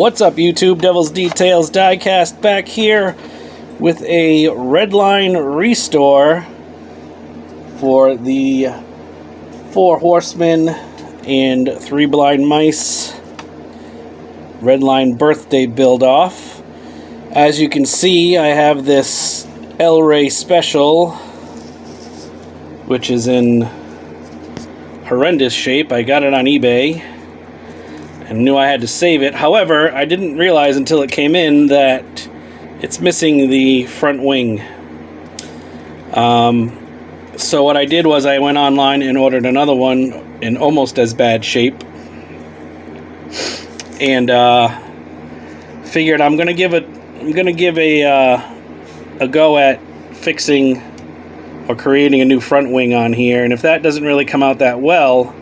What's up, YouTube? Devil's Details Diecast back here with a Redline restore for the 4 Horsemen and 3 Blind Mice Redline birthday build-off. As you can see, I have this El-Ray Special, which is in horrendous shape. I got it on eBay and knew I had to save it. However, I didn't realize until it came in that it's missing the front wing. So what I did was I went online and ordered another one in almost as bad shape, and figured I'm gonna give a go at fixing or creating a new front wing on here. And if that doesn't really come out that well,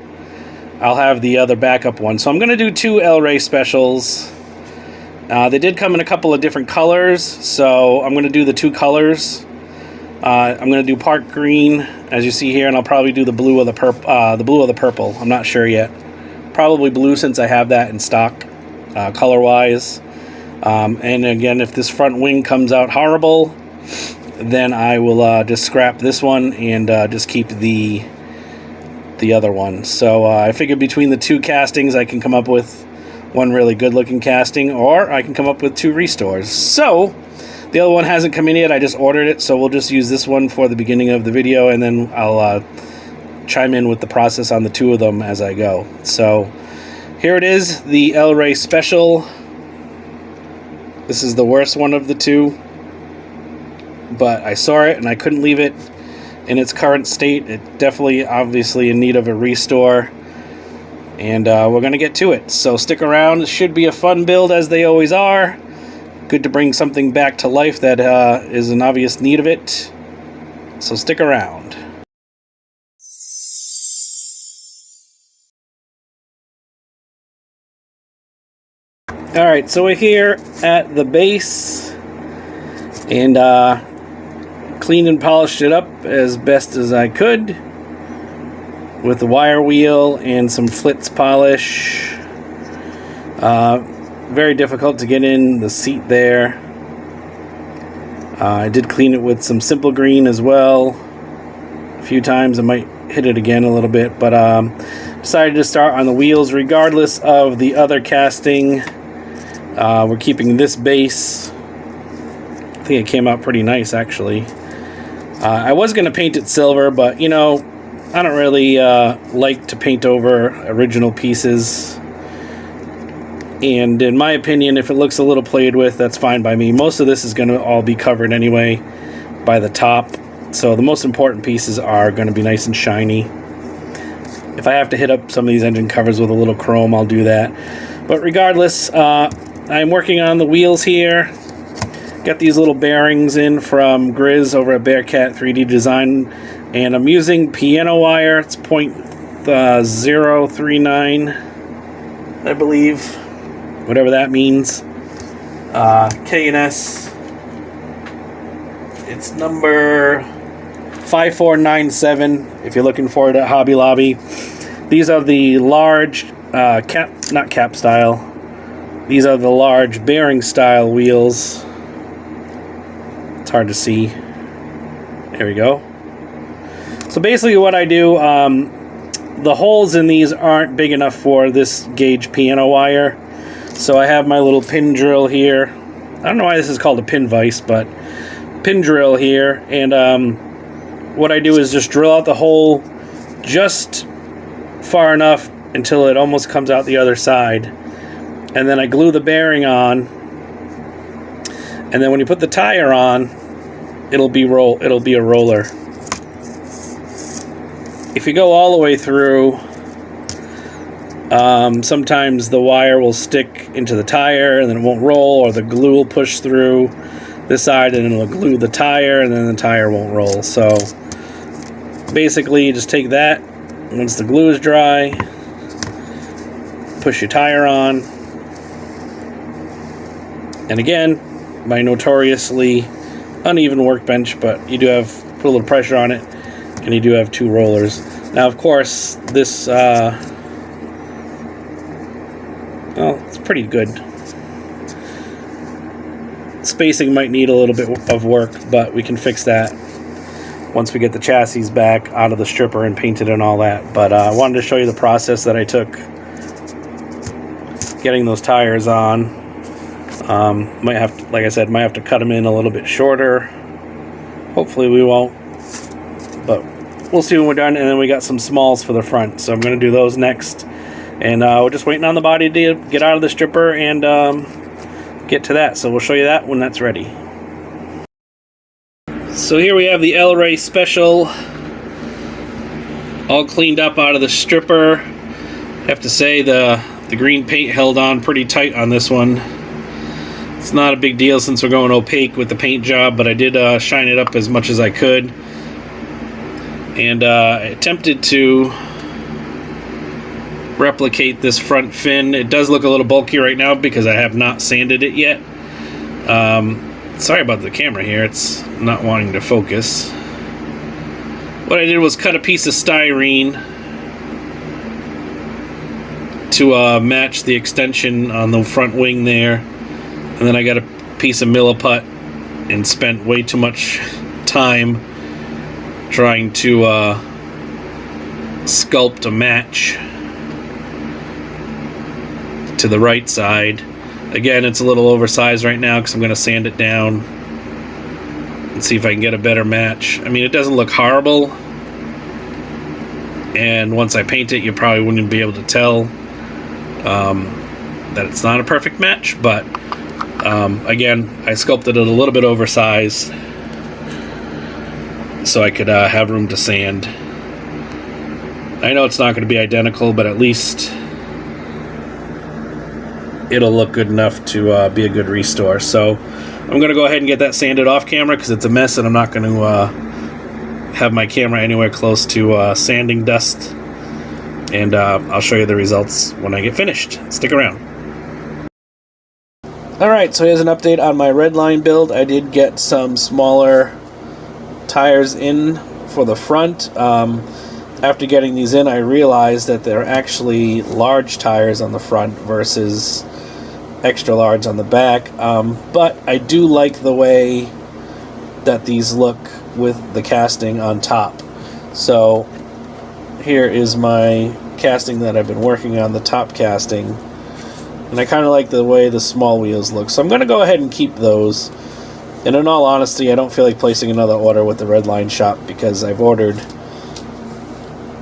I'll have the other backup one. So I'm going to do 2 El-Ray specials. They did come in a couple of different colors, so I'm going to do the 2 colors. I'm going to do part green, as you see here, and I'll probably do the blue of the purple. I'm not sure yet. Probably blue, since I have that in stock, color-wise. And again, if this front wing comes out horrible, then I will just scrap this one and just keep the other one. So I figured between the 2 castings I can come up with one really good looking casting, or I can come up with 2 restores. So the other one hasn't come in yet, I just ordered it, so we'll just use this one for the beginning of the video, and then I'll chime in with the process on the 2 of them as I go. So here it is, the El-Ray Special. This is the worst one of the 2, but I saw it and I couldn't leave it in its current state. It definitely, obviously, in need of a restore, and we're going to get to it. So stick around. It should be a fun build, as they always are. Good to bring something back to life that is in obvious need of it. So stick around. Alright, so we're here at the base, and cleaned and polished it up as best as I could with the wire wheel and some Flitz polish. Very difficult to get in the seat there. I did clean it with some Simple Green as well a few times. I might hit it again a little bit, but decided to start on the wheels regardless of the other casting. We're keeping this base. I think it came out pretty nice, actually. I was going to paint it silver, but, you know, I don't really like to paint over original pieces. And in my opinion, if it looks a little played with, that's fine by me. Most of this is going to all be covered anyway by the top. So the most important pieces are going to be nice and shiny. If I have to hit up some of these engine covers with a little chrome, I'll do that. But regardless, I'm working on the wheels here. Got these little bearings in from Grizz over at Bearcat 3D Design, and I'm using piano wire. It's .039, I believe, whatever that means. K&S. It's number 5497 if you're looking for it at Hobby Lobby. These are the large not cap style. These are the large bearing style wheels. It's hard to see. There we go. So basically what I do, the holes in these aren't big enough for this gauge piano wire. So I have my little pin drill here. I don't know why this is called a pin vise, but pin drill here. And what I do is just drill out the hole just far enough until it almost comes out the other side. And then I glue the bearing on. And then when you put the tire on, it'll be a roller. If you go all the way through, sometimes the wire will stick into the tire and then it won't roll, or the glue will push through this side and it'll glue the tire, and then the tire won't roll. So basically you just take that, once the glue is dry, push your tire on. And again, my notoriously uneven workbench, but you do have put a little pressure on it, and you do have 2 rollers. Now, of course, this well, it's pretty good. spacing might need a little bit of work, but we can fix that once we get the chassis back out of the stripper and painted and all that. But I wanted to show you the process that I took getting those tires on. Might have to, like I said, might have to cut them in a little bit shorter. Hopefully we won't, but we'll see when we're done. And then we got some smalls for the front, so I'm going to do those next. And we're just waiting on the body to get out of the stripper and get to that. So we'll show you that when that's ready. So here we have the El Rey Special all cleaned up out of the stripper. I have to say the green paint held on pretty tight on this one. It's not a big deal since we're going opaque with the paint job, but I did shine it up as much as I could. And I attempted to replicate this front fin. It does look a little bulky right now because I have not sanded it yet. Sorry about the camera here, it's not wanting to focus. What I did was cut a piece of styrene to match the extension on the front wing there. And then I got a piece of milliput and spent way too much time trying to sculpt a match to the right side. Again, it's a little oversized right now because I'm going to sand it down and see if I can get a better match. I mean, it doesn't look horrible, and once I paint it, you probably wouldn't be able to tell that it's not a perfect match, but again, I sculpted it a little bit oversized so I could have room to sand. I know it's not going to be identical, but at least it'll look good enough to be a good restore. So I'm going to go ahead and get that sanded off camera because it's a mess and I'm not going to have my camera anywhere close to sanding dust. And I'll show you the results when I get finished. Stick around. Alright, so here's an update on my Redline build. I did get some smaller tires in for the front. After getting these in, I realized that they're actually large tires on the front versus extra large on the back, but I do like the way that these look with the casting on top. So here is my casting that I've been working on, the top casting, and I kind of like the way the small wheels look, so I'm going to go ahead and keep those. And in all honesty, I don't feel like placing another order with the Redline shop because I've ordered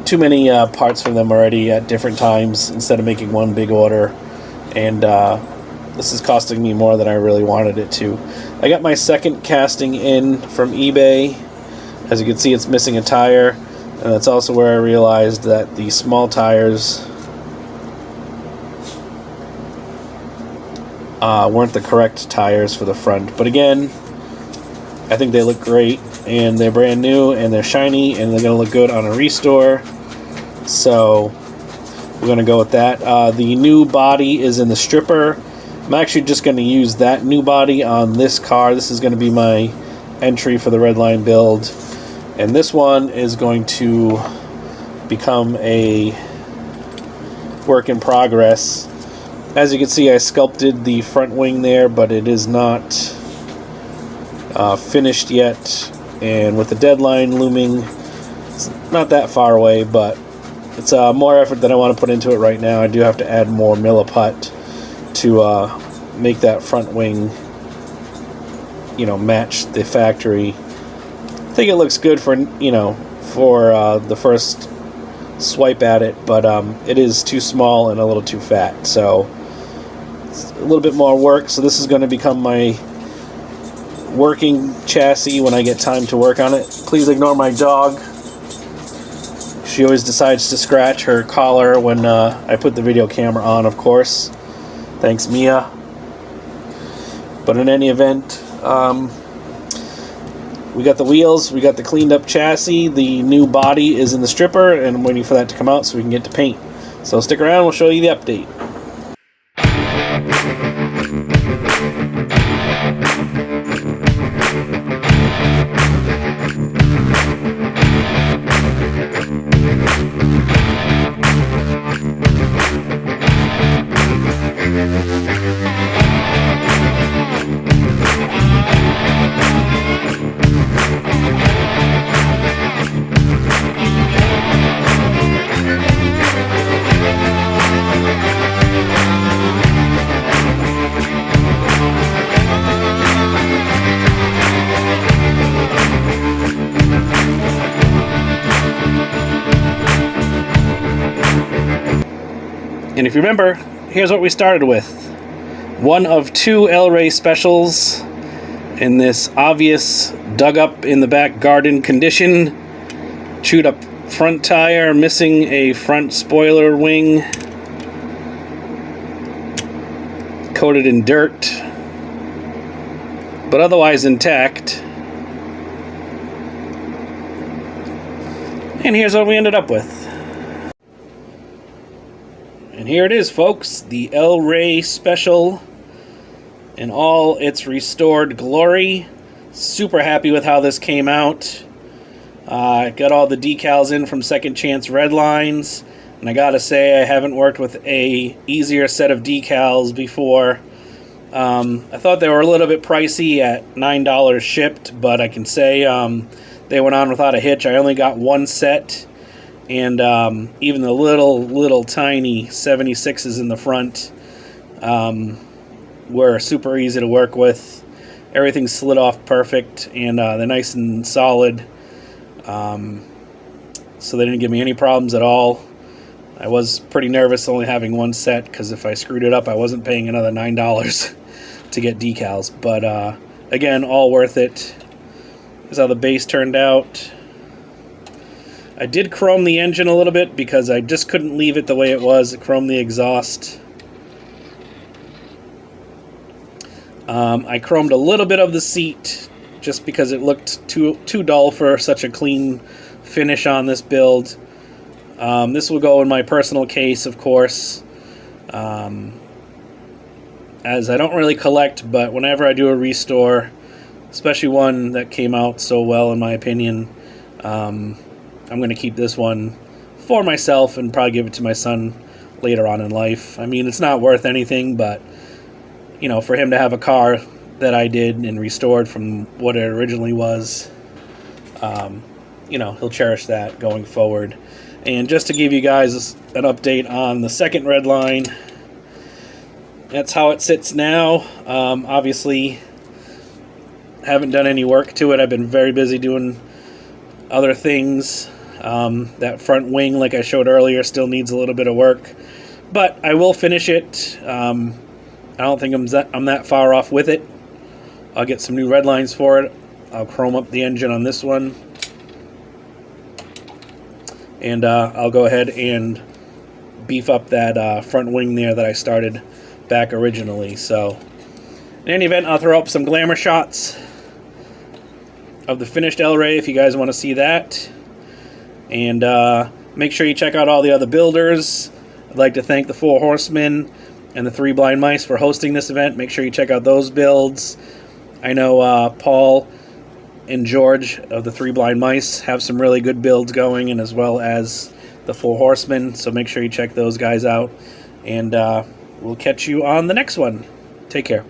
too many parts from them already at different times instead of making one big order, and this is costing me more than I really wanted it to. I got my second casting in from eBay. As you can see, it's missing a tire, and that's also where I realized that the small tires weren't the correct tires for the front. But again, I think they look great, and they're brand new, and they're shiny, and they're going to look good on a restore. So we're going to go with that. The new body is in the stripper. I'm actually just going to use that new body on this car. This is going to be my entry for the Redline build. And this one is going to become a work in progress. As you can see, I sculpted the front wing there, but it is not finished yet. And with the deadline looming, it's not that far away, but it's more effort than I want to put into it right now. I do have to add more milliput to make that front wing, match the factory. I think it looks good for the first swipe at it, but it is too small and a little too fat, so it's a little bit more work. So this is going to become my working chassis when I get time to work on it. Please ignore my dog. She always decides to scratch her collar when I put the video camera on, of course. Thanks, Mia. But in any event, we got the wheels, we got the cleaned up chassis, the new body is in the stripper, and I'm waiting for that to come out so we can get to paint. So stick around, we'll show you the update. And if you remember, here's what we started with. One of two L-Ray specials in this obvious dug up in the back garden condition. Chewed up front tire, missing a front spoiler wing. Coated in dirt, but otherwise intact. And here's what we ended up with. And here it is, folks, the L-Ray Special in all its restored glory. Super happy with how this came out. Got all the decals in from Second Chance Redlines, and I gotta say I haven't worked with a easier set of decals before. I thought they were a little bit pricey at $9 shipped, but I can say they went on without a hitch. I only got one set, and even the little tiny 76s in the front were super easy to work with. Everything slid off perfect, and they're nice and solid. So they didn't give me any problems at all. I was pretty nervous only having one set, because if I screwed it up, I wasn't paying another $9 to get decals. But again, all worth it. This is how the base turned out. I did chrome the engine a little bit because I just couldn't leave it the way it was. Chrome the exhaust. I chromed a little bit of the seat just because it looked too dull for such a clean finish on this build. This will go in my personal case, of course, as I don't really collect, but whenever I do a restore, especially one that came out so well in my opinion, I'm going to keep this one for myself and probably give it to my son later on in life. I mean, it's not worth anything, but you know, for him to have a car that I did and restored from what it originally was, you know, he'll cherish that going forward. And just to give you guys an update on the second Redline, that's how it sits now. Obviously, haven't done any work to it. I've been very busy doing other things. That front wing, like I showed earlier, still needs a little bit of work, but I will finish it. I don't think I'm that far off with it. I'll get some new red lines for it. I'll chrome up the engine on this one. And I'll go ahead and beef up that front wing there that I started back originally. So, in any event, I'll throw up some glamour shots of the finished L-Ray if you guys want to see that. And make sure you check out all the other builders. I'd like to thank the Four Horsemen and the Three Blind Mice for hosting this event. Make sure you check out those builds. I know Paul and George of the Three Blind Mice have some really good builds going, and as well as the Four Horsemen, so make sure you check those guys out. And we'll catch you on the next one. Take care.